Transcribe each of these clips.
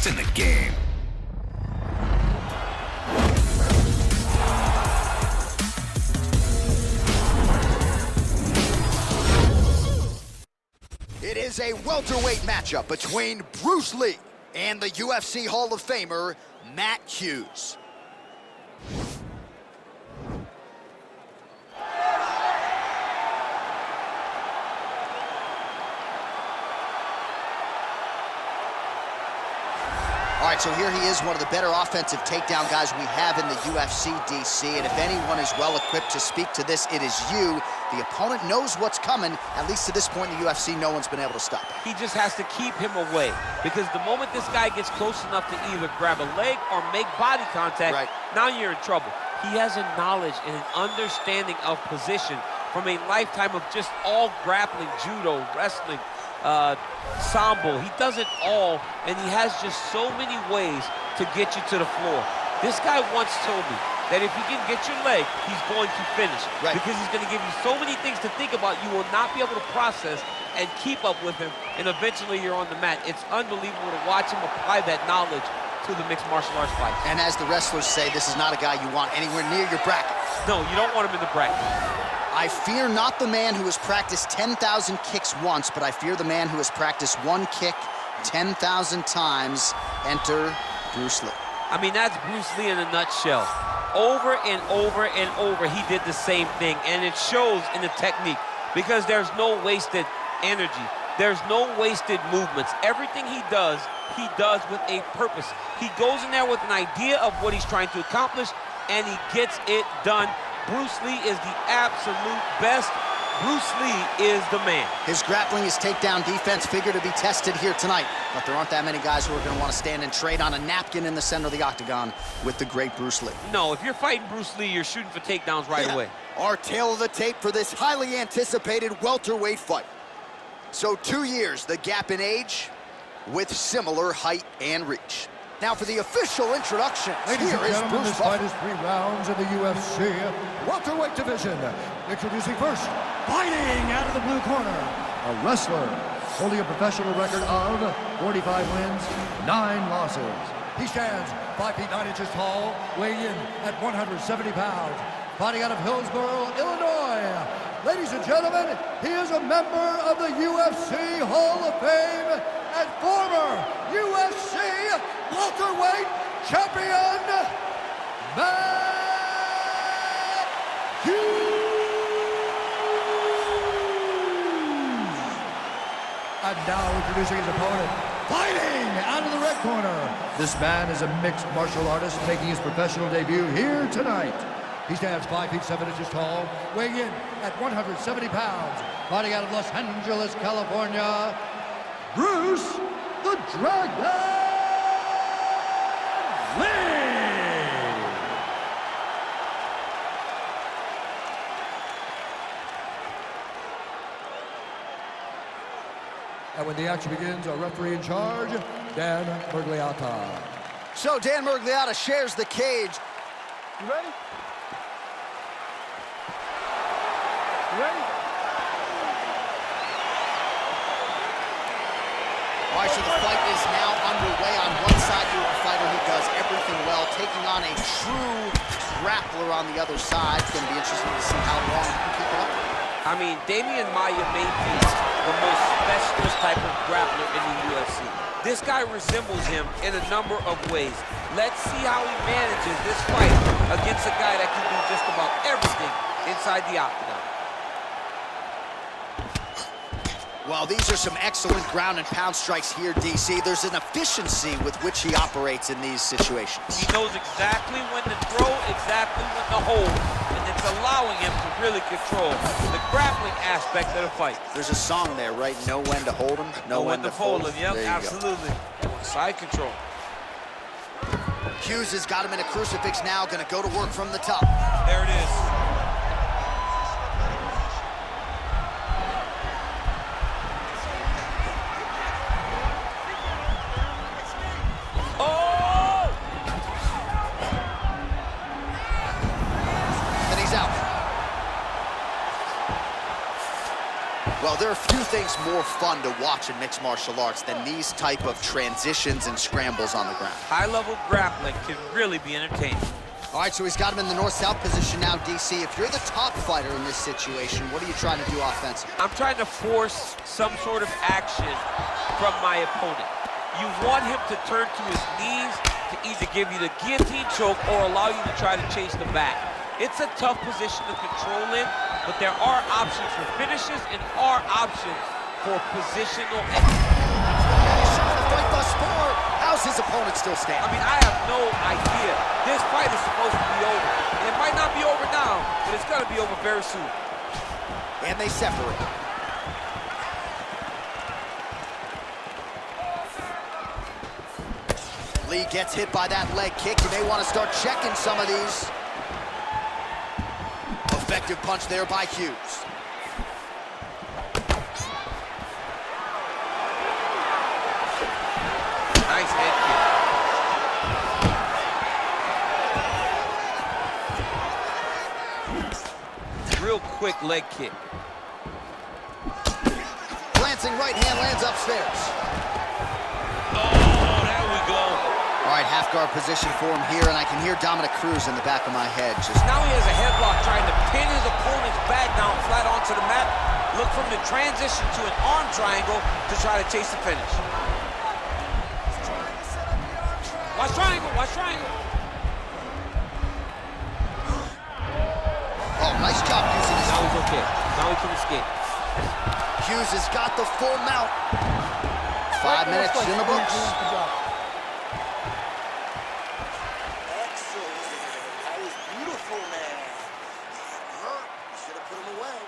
best in the game. It is a welterweight matchup between Bruce Lee and the UFC Hall of Famer, Matt Hughes. All right, so here he is, one of the better offensive takedown guys we have in the UFC, DC. And if anyone is well-equipped to speak to this, it is you. The opponent knows what's coming. At least to this point in the UFC, no one's been able to stop him. He just has to keep him away, because the moment this guy gets close enough to either grab a leg or make body contact, now you're in trouble. He has a knowledge and an understanding of position from a lifetime of just all grappling, judo, wrestling, sambo. He does it all, and he has just so many ways to get you to the floor. This guy once told me that if he can get your leg, he's going to finish. Because he's going to give you so many things to think about, you will not be able to process and keep up with him, and eventually you're on the mat. It's unbelievable to watch him apply that knowledge to the mixed martial arts fight. And as the wrestlers say, this is not a guy you want anywhere near your bracket. No, you don't want him in the bracket. I fear not the man who has practiced 10,000 kicks once, but I fear the man who has practiced one kick 10,000 times. Enter Bruce Lee. I mean, that's Bruce Lee in a nutshell. Over and over and over, he did the same thing, and it shows in the technique, because there's no wasted energy. There's no wasted movements. Everything he does with a purpose. He goes in there with an idea of what he's trying to accomplish, and he gets it done. Bruce Lee is the absolute best. Bruce Lee is the man. His grappling, his takedown defense figure to be tested here tonight, but there aren't that many guys who are going to want to stand and trade on a napkin in the center of the octagon with the great Bruce Lee. No, if you're fighting Bruce Lee, you're shooting for takedowns right away. Our tale of the tape for this highly anticipated welterweight fight. So 2 years, the gap in age, with similar height and reach. Now for the official introduction, Ladies and gentlemen, this fight is 3 rounds in the UFC welterweight division. Introducing first, fighting out of the blue corner, a wrestler holding a professional record of 45 wins, 9 losses. He stands 5 feet 9 inches tall, weighing in at 170 pounds, fighting out of Hillsboro, Illinois. Ladies and gentlemen, he is a member of the UFC Hall of Fame and former UFC welterweight champion, Matt Hughes. And now introducing his opponent, fighting out of the red corner. This man is a mixed martial artist making his professional debut here tonight. He stands 5 feet 7 inches tall, weighing in at 170 pounds, fighting out of Los Angeles, California, Bruce the Dragon Lee! And when the action begins, our referee in charge, Dan Mergliata. So Dan Mergliata shares the cage. You ready? You ready? All right, so the fight is now underway. On one side, you have a fighter who does everything well, taking on a true grappler on the other side. It's going to be interesting to see how long he can keep up. I mean, Damian Maia may be the most specialist type of grappler in the UFC. This guy resembles him in a number of ways. Let's see how he manages this fight against a guy that can do just about everything inside the octagon. Well, these are some excellent ground and pound strikes here, DC. There's an efficiency with which he operates in these situations. He knows exactly when to throw, exactly when to hold, and it's allowing him to really control the grappling aspect of the fight. There's a song there, right? Know when to hold him, know when to fold him. Yep, absolutely. Side control. Hughes has got him in a crucifix now, gonna go to work from the top. There it is. Well, there are few things more fun to watch in mixed martial arts than these type of transitions and scrambles on the ground. High-level grappling can really be entertaining. All right, so he's got him in the north-south position now, DC. If you're the top fighter in this situation, what are you trying to do offensively? I'm trying to force some sort of action from my opponent. You want him to turn to his knees to either give you the guillotine choke or allow you to try to chase the back. It's a tough position to control in, but there are options for finishes and are options for positional Fight thus far. How's his opponent still standing? I mean, I have no idea. This fight is supposed to be over. And it might not be over now, but it's gonna be over very soon. And they separate. Lee gets hit by that leg kick. You may want to start checking some of these. Effective punch there by Hughes. Nice head kick. Real quick leg kick. Glancing right hand lands upstairs. Oh, there we go. All right, half guard position for him here, and I can hear Dominic Cruz in the back of my head. Now he has a headlock trying to pin his opponent's back down flat onto the mat. Look from the transition to an arm triangle to try to chase the finish. Watch triangle, watch triangle. Oh, nice job using his... Now he's okay. Now he can escape. Hughes has got the full mount. 5 minutes in the books. Excellent. That was beautiful, man. He hurt. You should have put him away.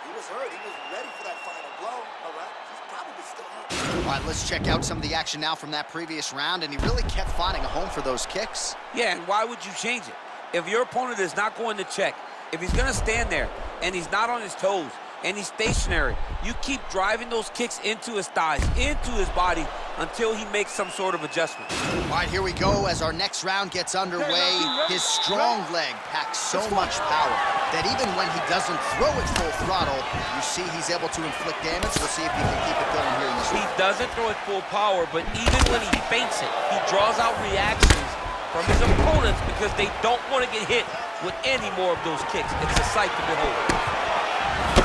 He was hurt. He was ready for that final blow. All right. He's probably still hurt. All right, let's check out some of the action now from that previous round, and he really kept finding a home for those kicks. Yeah, and why would you change it? If your opponent is not going to check, if he's going to stand there and he's not on his toes and he's stationary, you keep driving those kicks into his thighs, into his body, until he makes some sort of adjustment. All right, here we go as our next round gets underway. His strong leg packs so much power that even when he doesn't throw it full throttle, you see he's able to inflict damage. We'll see if he can keep it going here in this He round. doesn't throw it full power, but even when he feints it, he draws out reactions from his opponents because they don't want to get hit with any more of those kicks. It's a sight to behold.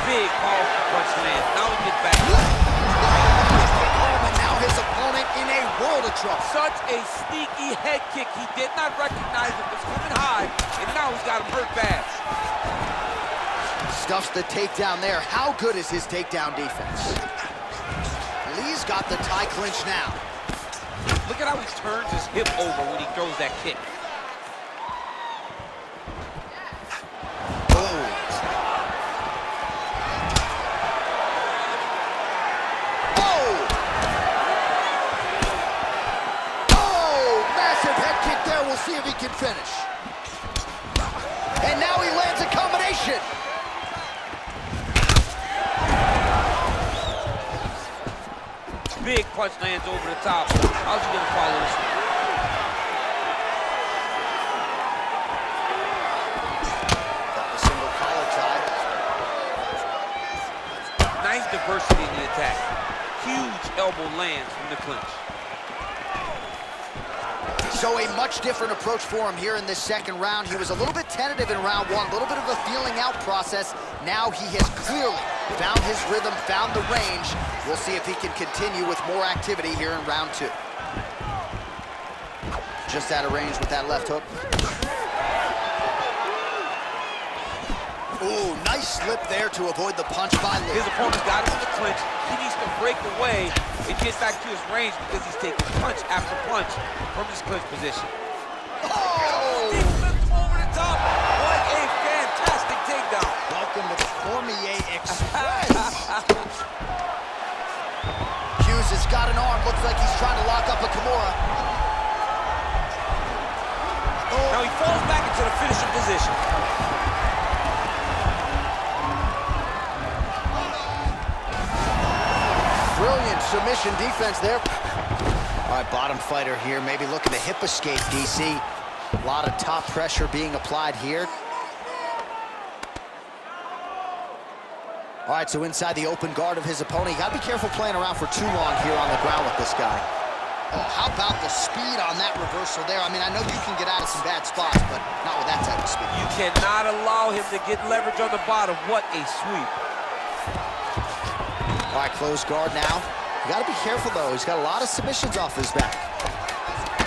Big, powerful punch lands. Now he gets back. And now his opponent in a world of trouble. Such a sneaky head kick. He did not recognize it was coming high, and now he's got him hurt bad. Stuffs the takedown there. How good is his takedown defense? Lee's got the tie clinch now. Look at how he turns his hip over when he throws that kick. See if he can finish. And now he lands a combination. Big punch lands over the top. How's he gonna follow this one? Got the single collar tie. Nice diversity in the attack. Huge elbow lands from the clinch. So a much different approach for him here in this second round. He was a little bit tentative in round one, a little bit of a feeling out process. Now he has clearly found his rhythm, found the range. We'll see if he can continue with more activity here in round two. Just out of range with that left hook. Ooh, nice slip there to avoid the punch by Lee. His opponent's got him in the clinch. He needs to break away and get back to his range because he's taking punch after punch from his clinch position. Oh! He flipped him over the top. What a fantastic takedown. Welcome to Cormier Express. Hughes has got an arm. Looks like he's trying to lock up a Kimura. Oh. Now he falls back into the finishing position. Brilliant submission defense there. All right, bottom fighter here, maybe looking to hip escape, DC. A lot of top pressure being applied here. All right, so inside the open guard of his opponent. You got to be careful playing around for too long here on the ground with this guy. Oh, how about the speed on that reversal there? I mean, I know you can get out of some bad spots, but not with that type of speed. You cannot allow him to get leverage on the bottom. What a sweep. All right, closed guard now. You got to be careful, though. He's got a lot of submissions off his back.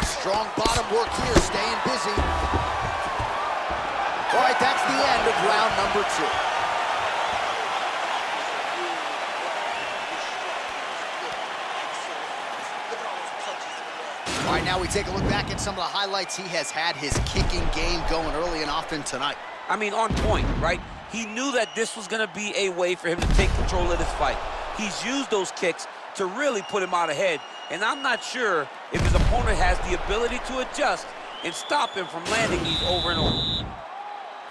Strong bottom work here, staying busy. All right, that's the end of round number 2. All right, now we take a look back at some of the highlights. He has had his kicking game going early and often tonight. I mean, on point, right? He knew that this was going to be a way for him to take control of this fight. He's used those kicks to really put him out ahead, and I'm not sure if his opponent has the ability to adjust and stop him from landing these over and over.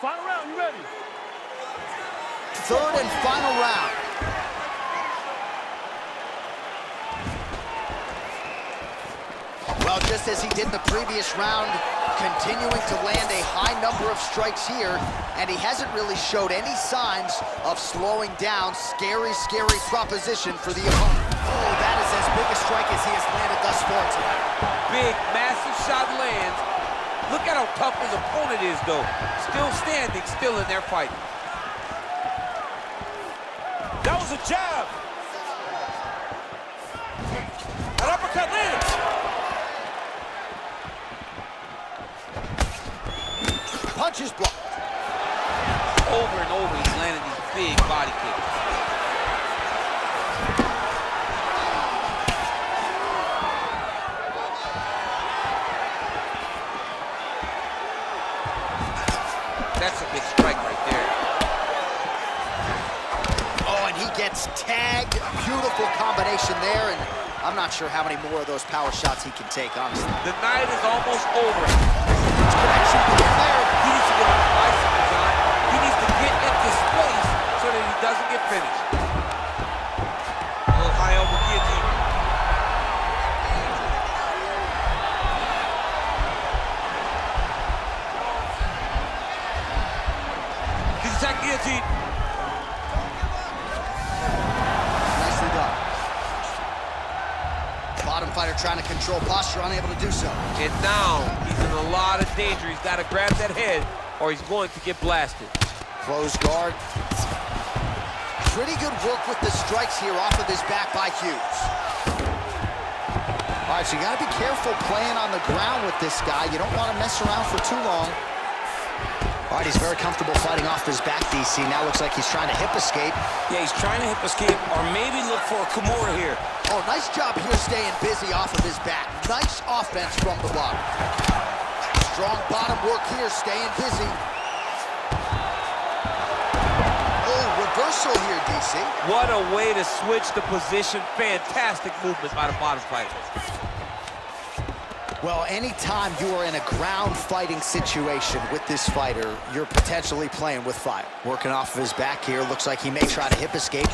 Final round, you ready? Third and final round. Well, just as he did in the previous round, continuing to land a high number of strikes here, and he hasn't really showed any signs of slowing down. Scary, scary proposition for the opponent. Oh, that is as big a strike as he has landed thus far tonight. Big, massive shot lands. Look at how tough his opponent is, though. Still standing, still in their fight. That was a jab. An uppercut lands. Punches blocked. Over and over, he's landing these big body kicks. That's a big strike right there. Oh, and he gets tagged. Beautiful combination there, and I'm not sure how many more of those power shots he can take, honestly. The night is almost over. Connection there. He needs to get on the bicycle, John. He needs to get into space so that he doesn't get finished. A little high elbow guillotine. He's attacking guillotine. Nicely done. Bottom fighter trying to control posture, unable to do so. And now he's in a lot of danger. He's got to grab that head or he's going to get blasted. Closed guard. Pretty good work with the strikes here off of his back by Hughes. All right, so you got to be careful playing on the ground with this guy. You don't want to mess around for too long. All right, he's very comfortable fighting off his back, DC. Now looks like he's trying to hip escape. Yeah, he's trying to hip escape or maybe look for a Kimura here. Oh, nice job here staying busy off of his back. Nice offense from the bottom. Strong bottom work here, staying busy. Oh, reversal here, DC. What a way to switch the position. Fantastic movement by the bottom fighter. Well, anytime you are in a ground fighting situation with this fighter, you're potentially playing with fire. Working off of his back here, looks like he may try to hip escape.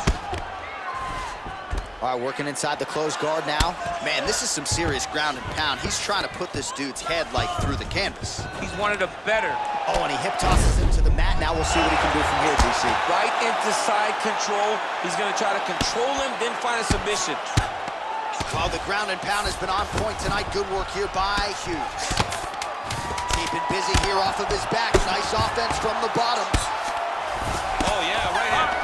All right, working inside the closed guard now. Man, this is some serious ground and pound. He's trying to put this dude's head, like, through the canvas. He's one of the better. Oh, and he hip tosses him to the mat. Now we'll see what he can do from here, DC. Right into side control. He's going to try to control him, then find a submission. Well, the ground and pound has been on point tonight. Good work here by Hughes. Keeping busy here off of his back. Nice offense from the bottom. Oh, yeah, right hand.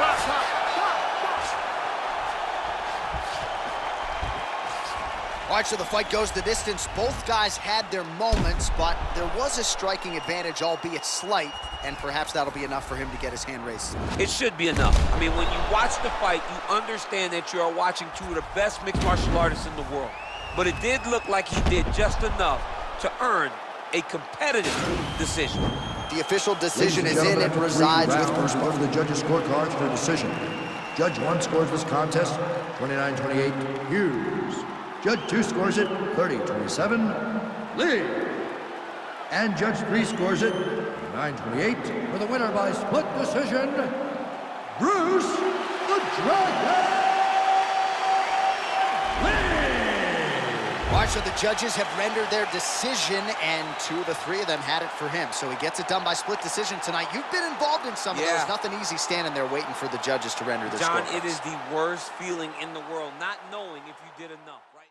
All right, so the fight goes the distance. Both guys had their moments, but there was a striking advantage, albeit slight, and perhaps that'll be enough for him to get his hand raised. It should be enough. I mean, when you watch the fight, you understand that you are watching two of the best mixed martial artists in the world. But it did look like he did just enough to earn a competitive decision. The official decision is in and resides with Bruce. Over the judges' scorecards for decision. Judge 1 scores this contest 29-28 Hughes. Judge 2 scores it 30-27 Lee. And Judge 3 scores it 9-28 for the winner by split decision, Bruce the Dragon Lee. All right, so the judges have rendered their decision, and 2 of the 3 of them had it for him. So he gets it done by split decision tonight. You've been involved in some of those. Nothing easy standing there waiting for the judges to render their John, scorecards. it is the worst feeling in the world, not knowing if you did enough, right?